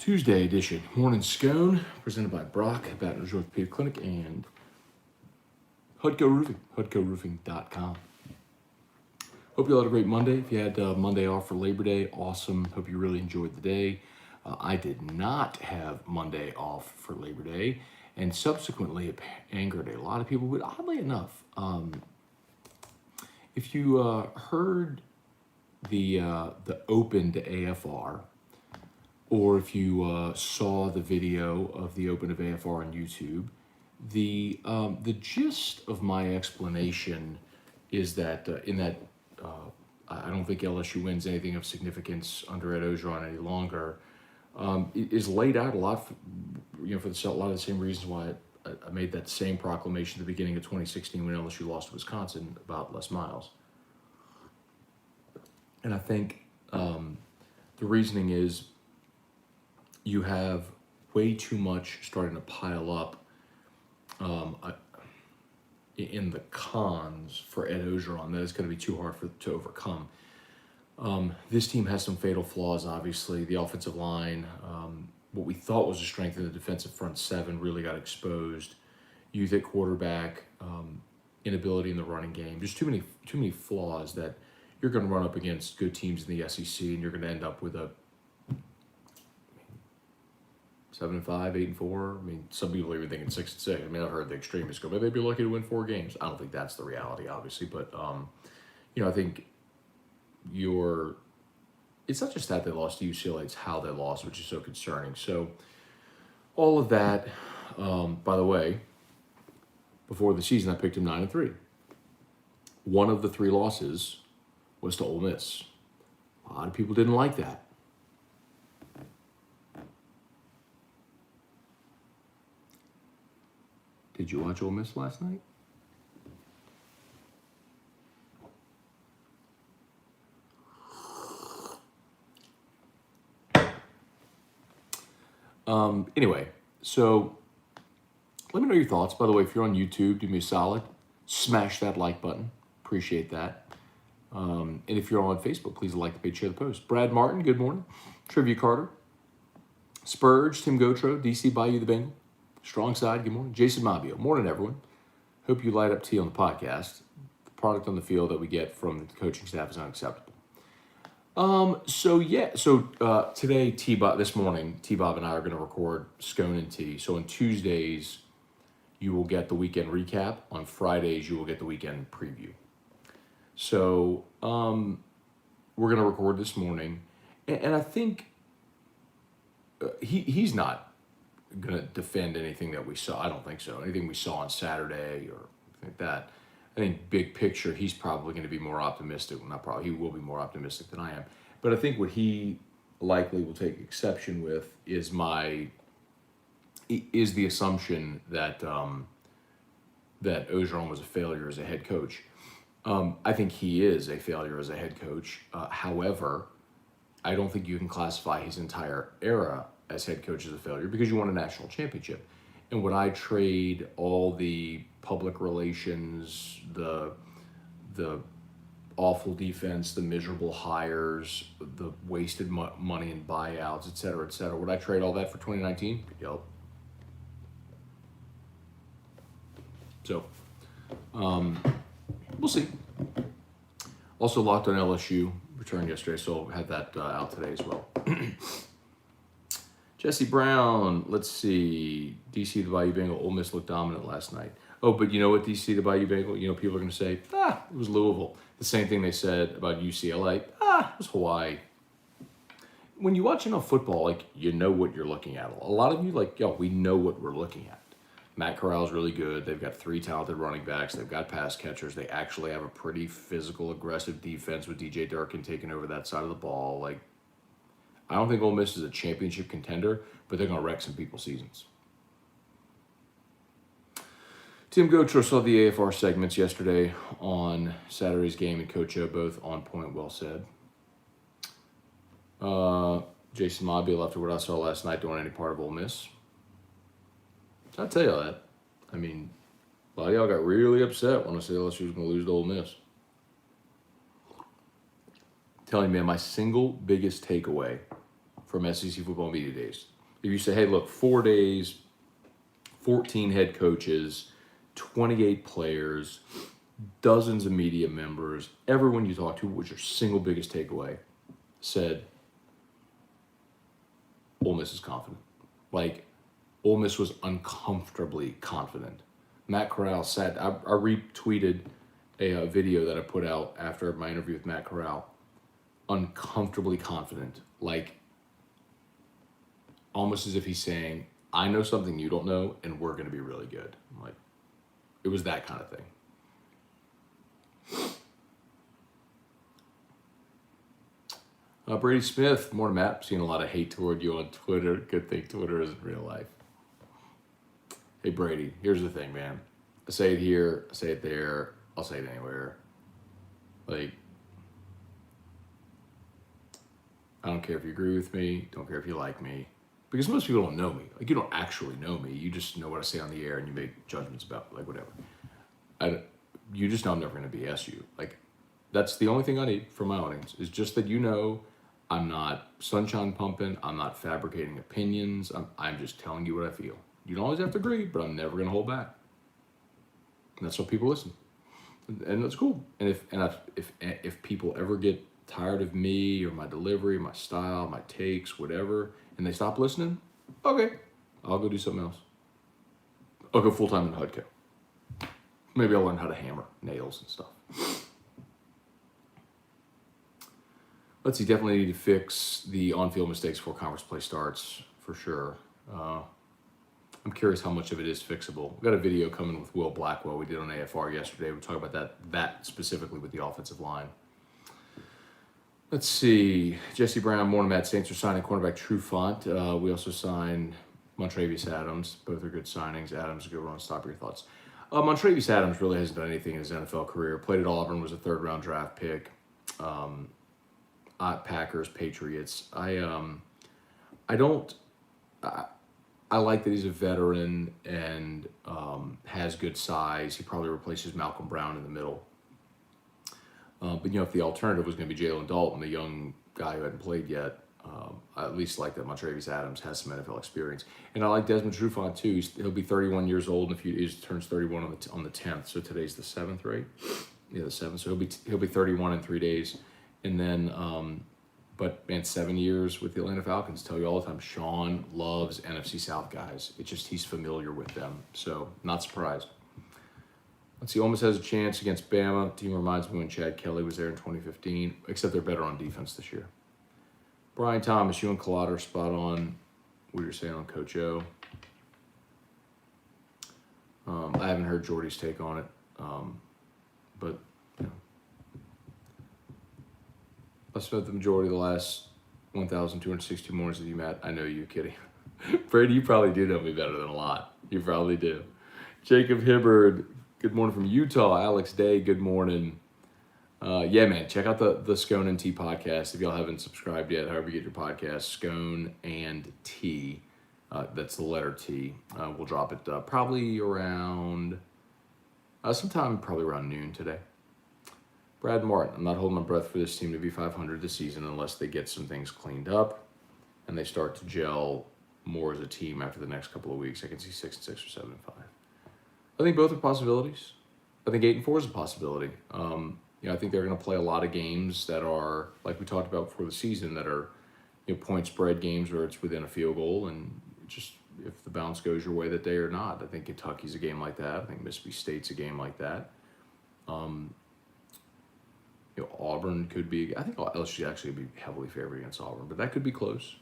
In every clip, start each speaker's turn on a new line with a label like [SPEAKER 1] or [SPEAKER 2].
[SPEAKER 1] Tuesday edition, Morning Scone, presented by Brock, Baton Rouge Orthopedic Clinic, and Hudco Roofing, HudcoRoofing.com. Hope you all had a great Monday. If you had Monday off for Labor Day, awesome. Hope you really enjoyed the day. I did not have Monday off for Labor Day, and subsequently it angered a lot of people, but oddly enough, if you heard the Open to AFR, or if you saw the video of the Open of AFR on YouTube, the gist of my explanation is that I don't think LSU wins anything of significance under Ed Orgeron any longer. It is laid out a lot, for a lot of the same reasons why I made that same proclamation at the beginning of 2016 when LSU lost to Wisconsin about Les Miles. And I think the reasoning is you have way too much starting to pile up in the cons for Ed Orgeron that it's going to be too hard to overcome. This team has some fatal flaws, obviously. The offensive line, what we thought was a strength in the defensive front seven really got exposed. Youth at quarterback, inability in the running game, just too many flaws that you're going to run up against good teams in the SEC, and you're going to end up with a 7-5, 8-4. I mean, some people are even thinking 6-6. I mean, I've heard the extremists go, but they'd be lucky to win 4 games. I don't think that's the reality, obviously, but I think it's not just that they lost to UCLA; it's how they lost, which is so concerning. So, all of that. By the way, before the season, I picked him 9-3. One of the 3 losses was to Ole Miss. A lot of people didn't like that. Did you watch Ole Miss last night? Anyway, so let me know your thoughts. By the way, if you're on YouTube, do me a solid. Smash that like button. Appreciate that. And if you're on Facebook, please like the page, share the post. Brad Martin, good morning. Trivia Carter. Spurge, Tim Gotro, DC Bayou the Bengal. Strong Side, good morning. Jason Mabio, morning everyone. Hope you light up tea on the podcast. The product on the field that we get from the coaching staff is unacceptable. Today, this morning, T-Bob and I are going to record Scone and T. So on Tuesdays, you will get the weekend recap. On Fridays, you will get the weekend preview. So we're going to record this morning. And I think he's not going to defend anything that we saw. I don't think so. Anything we saw on Saturday or like that. I think big picture, he's probably going to be more optimistic. Well, not probably, he will be more optimistic than I am. But I think what he likely will take exception with is the assumption that that Orgeron was a failure as a head coach. I think he is a failure as a head coach. However, I don't think you can classify his entire era as head coach as a failure because you won a national championship. And when I trade all the public relations, the awful defense, the miserable hires, the wasted money in buyouts, et cetera, would I trade all that for 2019? Yep. So, we'll see. Also locked on LSU, returned yesterday, so I'll have that out today as well. Jesse Brown, let's see. DC the Bayou Bengal, Ole Miss looked dominant last night. Oh, but you know what, DC the Bayou Bengal, people are going to say, it was Louisville. The same thing they said about UCLA, it was Hawaii. When you watch enough football, you know what you're looking at. A lot of you, we know what we're looking at. Matt Corral's really good. They've got 3 talented running backs. They've got pass catchers. They actually have a pretty physical, aggressive defense with DJ Durkin taking over that side of the ball. I don't think Ole Miss is a championship contender, but they're going to wreck some people's seasons. Tim Gotro saw the AFR segments yesterday on Saturday's game and Coach O, both on point, well said. Jason Mobile, after what I saw last night, don't want any part of Ole Miss. I'll tell you that. I mean, a lot of y'all got really upset when I said LSU was going to lose to Ole Miss. Telling you, man, my single biggest takeaway from SEC football media days If you say, hey, look, 4 days, 14 head coaches, 28 players, dozens of media members, everyone you talk to, was your single biggest takeaway, said Ole Miss is confident. Like, Ole Miss was uncomfortably confident. Matt Corral said, I retweeted a video that I put out after my interview with Matt Corral. Uncomfortably confident. Like, almost as if he's saying, I know something you don't know, and we're going to be really good. Like, it was that kind of thing. Brady Smith, morning, Matt. Seeing a lot of hate toward you on Twitter. Good thing Twitter isn't real life. Hey, Brady, here's the thing, man. I say it here, I say it there, I'll say it anywhere. Like, I don't care if you agree with me, don't care if you like me. Because most people don't know me. Like, you don't actually know me. You just know what I say on the air and you make judgments about, like, whatever. You just know I'm never going to BS you. Like, that's the only thing I need from my audience, is just that you know I'm not sunshine pumping, I'm not fabricating opinions, I'm just telling you what I feel. You don't always have to agree, but I'm never going to hold back. And that's why people listen. And that's cool. And if people ever get tired of me or my delivery, my style, my takes, whatever, and they stop listening, okay, I'll go do something else. I'll go full-time in Hudco. Maybe I'll learn how to hammer nails and stuff. Let's see, definitely need to fix the on-field mistakes before conference play starts, for sure. I'm curious how much of it is fixable. We've got a video coming with Will Blackwell we did on AFR yesterday. We'll talk about that specifically with the offensive line. Let's see. Jesse Brown, morning, Matt. Saints are signing cornerback Trufant. We also signed Montravius Adams. Both are good signings. Adams, a good run. Stop your thoughts. Montravius Adams really hasn't done anything in his NFL career. Played at Auburn, was a third-round draft pick. Packers, Patriots. I like that he's a veteran and has good size. He probably replaces Malcolm Brown in the middle. But, if the alternative was going to be Jalen Dalton, the young guy who hadn't played yet, I at least like that Montravius Adams has some NFL experience. And I like Desmond Trufant, too. He'll be 31 years old in a few days. Turns 31 on the 10th. So today's the 7th, right? Yeah, the 7th. So he'll be 31 in 3 days. And then, but man, 7 years with the Atlanta Falcons. Tell you all the time, Sean loves NFC South guys. It's just he's familiar with them. So not surprised. Let's see, Ole Miss has a chance against Bama. Team reminds me when Chad Kelly was there in 2015, except they're better on defense this year. Brian Thomas, you and Collada are spot on what you're saying on Coach O. I haven't heard Jordy's take on it, but I've spent the majority of the last 1,262 mornings with you, Matt. I know you're kidding. Brady, you probably do know me better than a lot. You probably do. Jacob Hibbard, good morning from Utah. Alex Day, good morning. Yeah, man, check out the Scone and Tea podcast. If y'all haven't subscribed yet, however you get your podcast, Scone and Tea. That's the letter T. We'll drop it probably around, sometime probably around noon today. Brad Martin, I'm not holding my breath for this team to be 500 this season unless they get some things cleaned up and they start to gel more as a team after the next couple of weeks. I can see 6-6 or 7-5. I think both are possibilities. I think 8-4 is a possibility. I think they're going to play a lot of games that are, like we talked about before the season, that are point spread games where it's within a field goal, and just if the bounce goes your way that day or not. I think Kentucky's a game like that. I think Mississippi State's a game like that. Auburn could be. I think LSU actually would be heavily favored against Auburn, but that could be close.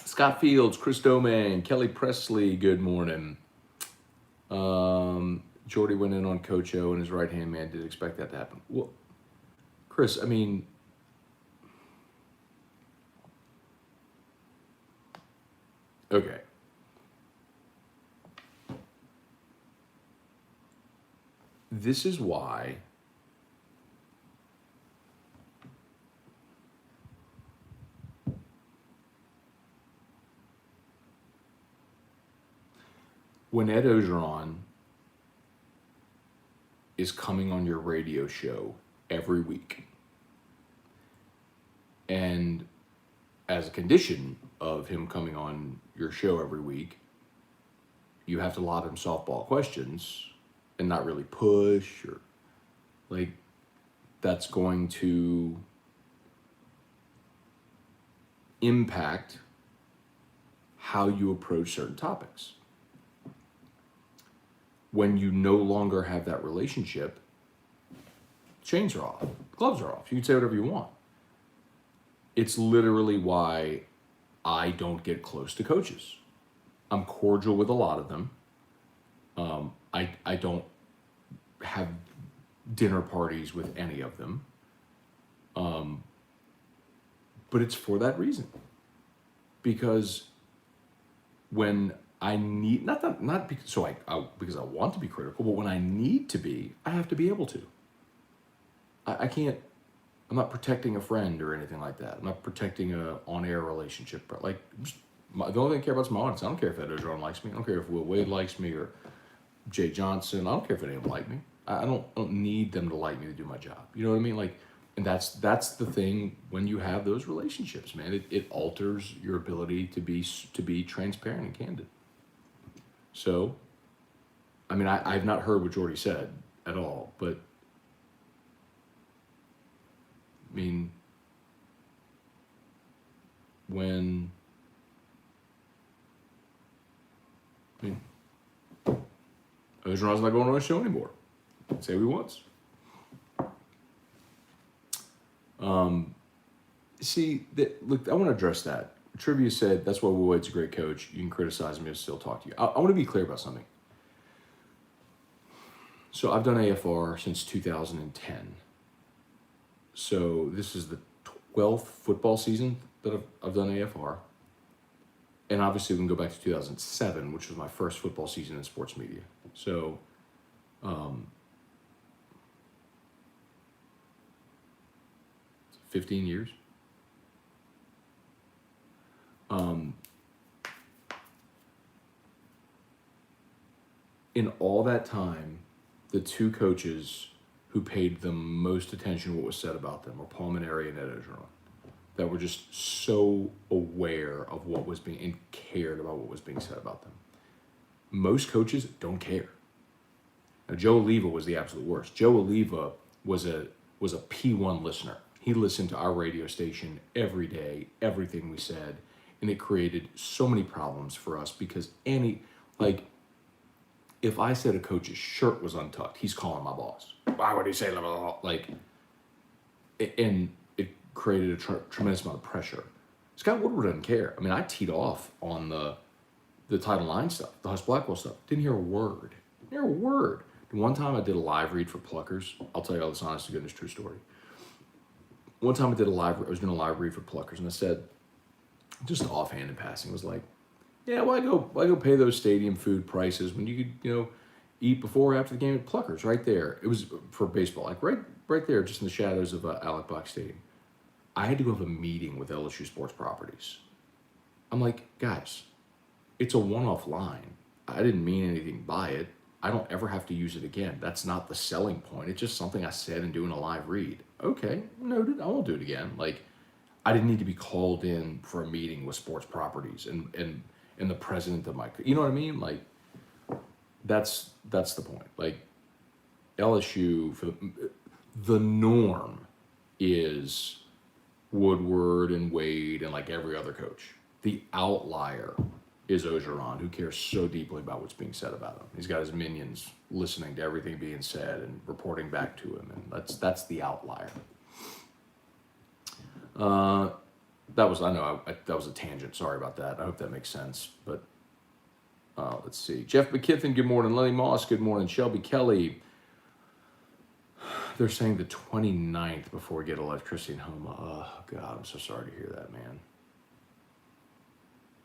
[SPEAKER 1] Scott Fields, Chris Domain, Kelly Presley. Good morning. Jordy went in on Coach O and his right-hand man. Did expect that to happen. Well, Chris, I mean, okay. This is why when Ed Orgeron is coming on your radio show every week and as a condition of him coming on your show every week, you have to lob him softball questions and not really push or like that's going to impact how you approach certain topics. When you no longer have that relationship, chains are off, gloves are off. You can say whatever you want. It's literally why I don't get close to coaches. I'm cordial with a lot of them. I don't have dinner parties with any of them. But it's for that reason. Because when I need, not because, because I want to be critical, but when I need to be, I have to be able to. I can't, I'm not protecting a friend or anything like that. I'm not protecting a on-air relationship. But like, the only thing I care about is my audience. I don't care if Orgeron likes me. I don't care if Will Wade likes me or Jay Johnson. I don't care if any of them like me. I don't need them to like me to do my job. You know what I mean? Like, and that's the thing when you have those relationships, man. It alters your ability to be transparent and candid. So, I mean, I've not heard what Jordy said at all, but I mean, Orgeron's not going on a show anymore. Say what he wants. Look, I want to address that. Trivia said, that's why Will Wade's a great coach. You can criticize me and still talk to you. I want to be clear about something. So I've done AFR since 2010. So this is the 12th football season that I've done AFR. And obviously we can go back to 2007, which was my first football season in sports media. So, 15 years. In all that time, the two coaches who paid the most attention to what was said about them were Paul Maneri and Ed Orgeron, that were just so aware of what was being and cared about what was being said about them. Most coaches don't care. Now, Joe Oliva was the absolute worst. Joe Oliva was a P1 listener. He listened to our radio station every day, everything we said, and it created so many problems for us because if I said a coach's shirt was untucked, he's calling my boss. Why would he say blah, blah, blah? And it created a tremendous amount of pressure. Scott Woodward doesn't care. I mean, I teed off on the Title IX stuff, the Hush Blackwell stuff. Didn't hear a word. One time I did a live read for Pluckers. I'll tell you all this honest to goodness true story. One time I was doing a live read for Pluckers, and I said, just offhand in passing, was like, yeah, why go pay those stadium food prices when you could, eat before or after the game at Pluckers right there. It was for baseball, like right there, just in the shadows of Alec Box Stadium. I had to go have a meeting with LSU Sports Properties. I'm like, guys, it's a one-off line. I didn't mean anything by it. I don't ever have to use it again. That's not the selling point. It's just something I said in doing a live read. Okay, noted. I won't do it again. Like, I didn't need to be called in for a meeting with Sports Properties and the president of my, you know what I mean? Like, that's the point. Like, LSU, for the norm is Woodward and Wade and like every other coach. The outlier is Orgeron, who cares so deeply about what's being said about him. He's got his minions listening to everything being said and reporting back to him, and that's the outlier. That was a tangent. Sorry about that. I hope that makes sense. But let's see. Jeff McKithen, good morning. Lenny Moss, good morning. Shelby Kelly. They're saying the 29th before we get electricity in Homa. Oh, God, I'm so sorry to hear that, man.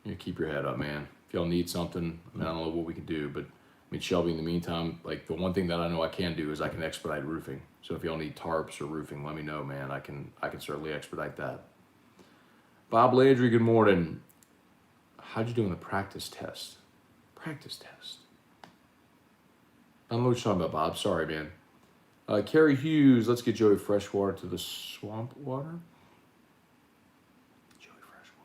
[SPEAKER 1] You keep your head up, man. If y'all need something, I don't know what we can do, but Shelby, in the meantime, like the one thing that I know I can do is I can expedite roofing. So if y'all need tarps or roofing, let me know, man. I can certainly expedite that. Bob Landry, good morning. How'd you do in the practice test? Practice test. I don't know what you're talking about, Bob. Sorry, man. Kerry Hughes, let's get Joey Freshwater to the swamp water. Joey Freshwater.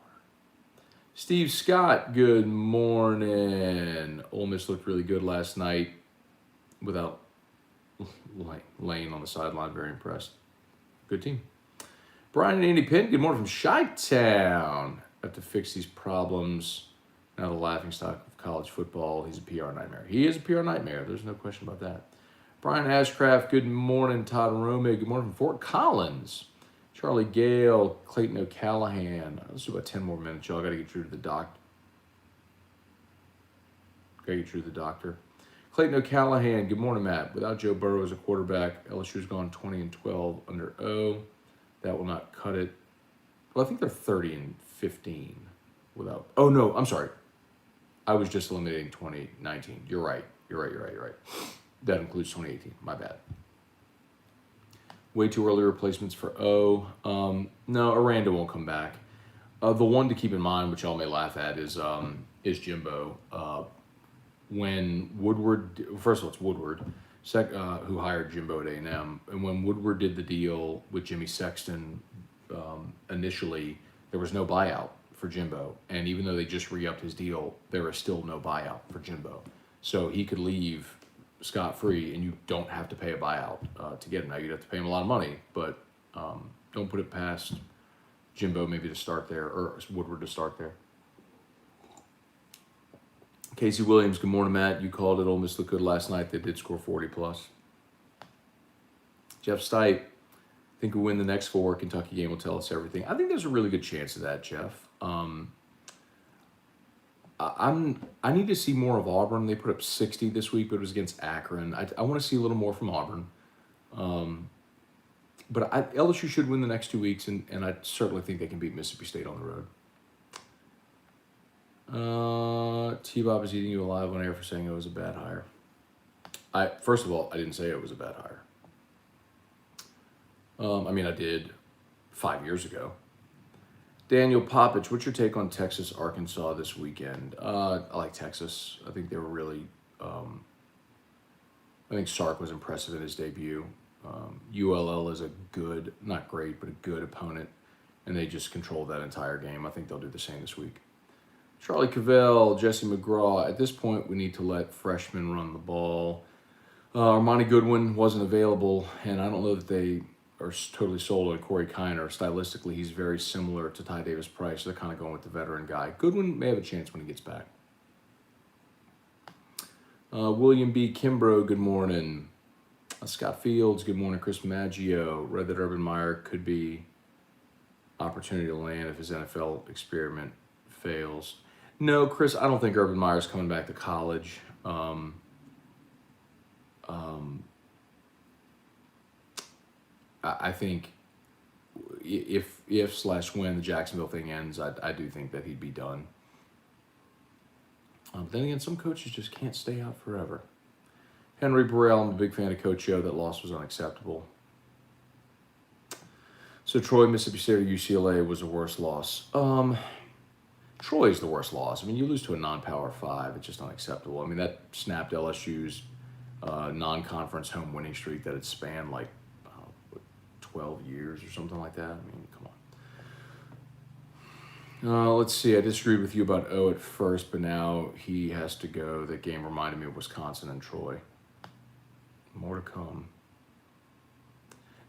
[SPEAKER 1] Steve Scott, good morning. Ole Miss looked really good last night without Lane on the sideline. Very impressed. Good team. Brian and Andy Pitt, good morning from Chi-Town. Have to fix these problems. Now the laughingstock of college football. He's a PR nightmare. He is a PR nightmare. There's no question about that. Brian Ashcraft, good morning. Todd Rome, good morning from Fort Collins. Charlie Gale, Clayton O'Callahan. Let's do about 10 more minutes, y'all. Got to get through to the doctor. Clayton O'Callahan, good morning, Matt. Without Joe Burrow as a quarterback, LSU's gone 20-12 under O. That will not cut it. Well, I think they're 30-15 without. Oh, no, I'm sorry. I was just eliminating 2019. You're right. That includes 2018. My bad. Way too early replacements for O. No, Aranda won't come back. The one to keep in mind, which y'all may laugh at, is Jimbo. When Woodward, first of all, it's Woodward, who hired Jimbo at A&M, and when Woodward did the deal with Jimmy Sexton, initially there was no buyout for Jimbo, and even though they just re-upped his deal, there was still no buyout for Jimbo, so he could leave scot-free, and you don't have to pay a buyout to get him. Now you'd have to pay him a lot of money, but don't put it past Jimbo maybe to start there, or Woodward to start there. Casey Williams, good morning, Matt. You called it. Ole Miss looked good last night. They did score 40+. Jeff Stipe, I think we win the next 4. Kentucky game will tell us everything. I think there's a really good chance of that, Jeff. I need to see more of Auburn. They put up 60 this week, but it was against Akron. I want to see a little more from Auburn. But LSU should win the next 2 weeks, and I certainly think they can beat Mississippi State on the road. T-Bob is eating you alive on air for saying it was a bad hire. First of all, I didn't say it was a bad hire. I mean, I did 5 years ago. Daniel Poppich, what's your take on Texas, Arkansas this weekend? I like Texas. I think they were really, I think Sark was impressive in his debut. ULL is a good, not great, but a good opponent, and they just controlled that entire game. I think they'll do the same this week. Charlie Cavell, Jesse McGraw. At this point, we need to let freshmen run the ball. Armani Goodwin wasn't available, and I don't know that they are totally sold on Corey Kiner. Stylistically, he's very similar to Ty Davis Price. They're kind of going with the veteran guy. Goodwin may have a chance when he gets back. William B. Kimbrough, good morning. Scott Fields, good morning. Chris Maggio, read that Urban Meyer could be opportunity to land if his NFL experiment fails. No, Chris, I don't think Urban Meyer's coming back to college. I think if/when the Jacksonville thing ends, I do think that he'd be done. Then again, some coaches just can't stay out forever. Henry Burrell, I'm a big fan of Coach O. That loss was unacceptable. So Troy, Mississippi State, or UCLA was a worse loss. Troy's the worst loss. I mean, you lose to a non-power 5. It's just unacceptable. I mean, that snapped LSU's non-conference home winning streak that had spanned like 12 years or something like that. I mean, come on. Let's see. I disagreed with you about O at first, but now he has to go. That game reminded me of Wisconsin and Troy. More to come.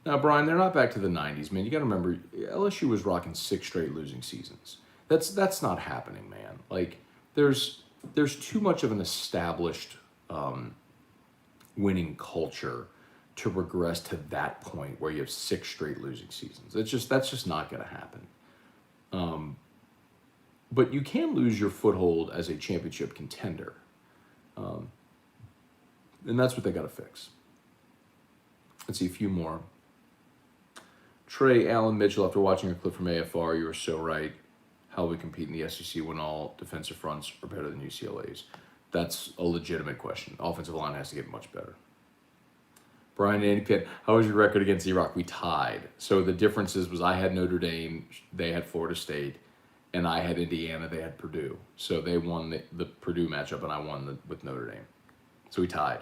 [SPEAKER 1] Now, Brian, they're not back to the 90s, man. You got to remember, LSU was rocking 6 straight losing seasons. That's not happening, man. Like, there's too much of an established winning culture to regress to that point where you have 6 straight losing seasons. That's just not going to happen. But you can lose your foothold as a championship contender. And that's what they got to fix. Let's see a few more. Trey Allen Mitchell, after watching your clip from AFR, you were so right. How we compete in the SEC when all defensive fronts are better than UCLA's? That's a legitimate question. Offensive line has to get much better. Brian and Andy Pitt, how was your record against Iraq? We tied. So the differences was I had Notre Dame, they had Florida State, and I had Indiana, they had Purdue. So they won the Purdue matchup, and I won with Notre Dame. So we tied.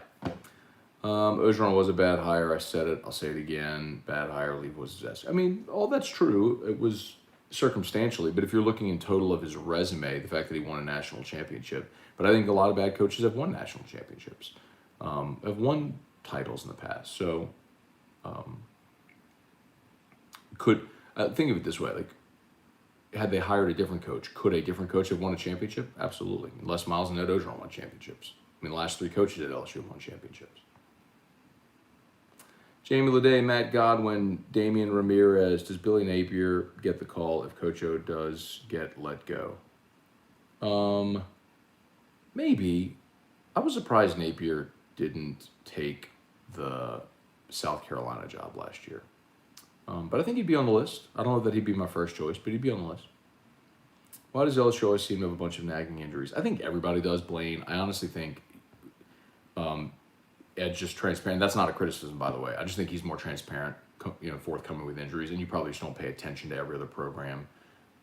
[SPEAKER 1] Orgeron was a bad hire. I said it. I'll say it again. Bad hire. Leave was disaster. I mean, all that's true. It was circumstantially, but if you're looking in total of his resume, the fact that he won a national championship, but I think a lot of bad coaches have won national championships, have won titles in the past. So, think of it this way, like, had they hired a different coach, could a different coach have won a championship? Absolutely. Les Miles and Ed Orgeron won championships. I mean, the last 3 coaches at LSU have won championships. Jamie Leday, Matt Godwin, Damian Ramirez. Does Billy Napier get the call if Coach O does get let go? Maybe. I was surprised Napier didn't take the South Carolina job last year. But I think he'd be on the list. I don't know that he'd be my first choice, but he'd be on the list. Why does LSU always seem to have a bunch of nagging injuries? I think everybody does, Blaine. I honestly think Ed's just transparent. That's not a criticism, by the way. I just think he's more transparent, forthcoming with injuries, and you probably just don't pay attention to every other program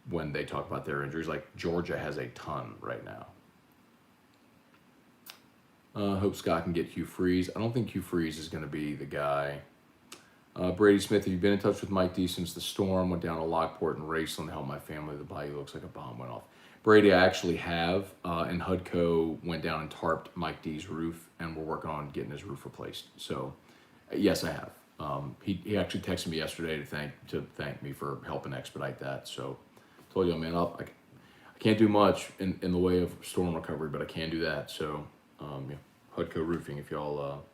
[SPEAKER 1] when they talk about their injuries. Like Georgia has a ton right now. Hope Scott can get Hugh Freeze. I don't think Hugh Freeze is going to be the guy. Brady Smith, have you been in touch with Mike D since the storm went down to Lockport and Raceland to help my family? The bayou looks like a bomb went off. Brady, I actually have, and HUDCO went down and tarped Mike D's roof, and we're working on getting his roof replaced. So, yes, I have. He actually texted me yesterday to thank me for helping expedite that. So, told you, man, I can't do much in the way of storm recovery, but I can do that. So, HUDCO Roofing, if y'all,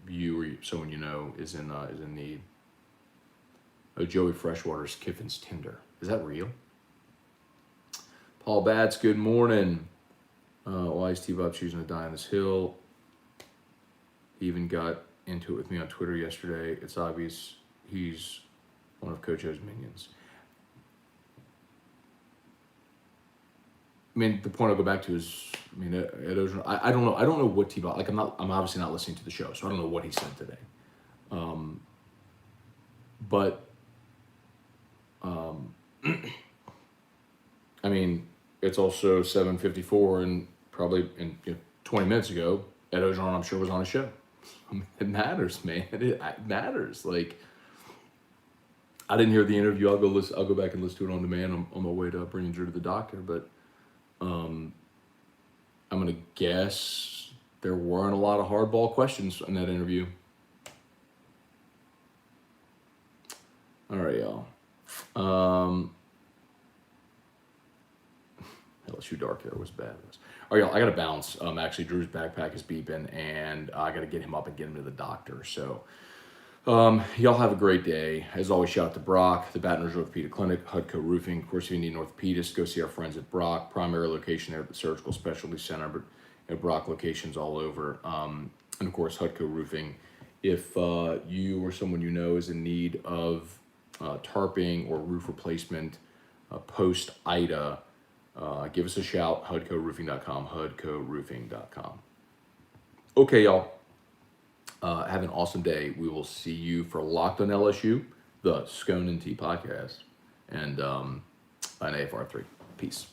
[SPEAKER 1] you or someone you know is in need. Oh, Joey Freshwater's Kiffin's Tinder. Is that real? Paul Batts, good morning. Why is T-Bob choosing to die on this hill? He even got into it with me on Twitter yesterday. It's obvious he's one of Coach O's minions. I mean, the point I'll go back to is, I don't know. I don't know what T-Bob, I'm obviously not listening to the show, so I don't know what he said today. It's also 7:54, and probably 20 minutes ago, Ed Orgeron, I'm sure, was on a show. It matters, man. It matters. Like, I didn't hear the interview. I'll go back and listen to it on demand on my way to bringing Drew to the doctor. But I'm gonna guess there weren't a lot of hardball questions in that interview. All right, y'all. LSU dark hair was bad. All right, y'all, I got to bounce. Actually, Drew's backpack is beeping, and I got to get him up and get him to the doctor. So, y'all have a great day. As always, shout out to Brock, the Baton Rouge Orthopedic Clinic, HUDCO Roofing. Of course, if you need an orthopedist, go see our friends at Brock. Primary location there at the Surgical Specialty Center, but Brock locations all over. And of course, HUDCO Roofing. If you or someone you know is in need of tarping or roof replacement post-Ida, give us a shout, HUDCOroofing.com, HUDCOroofing.com. Okay, y'all. Have an awesome day. We will see you for Locked on LSU, the Scone and T podcast, and an AFR3. Peace.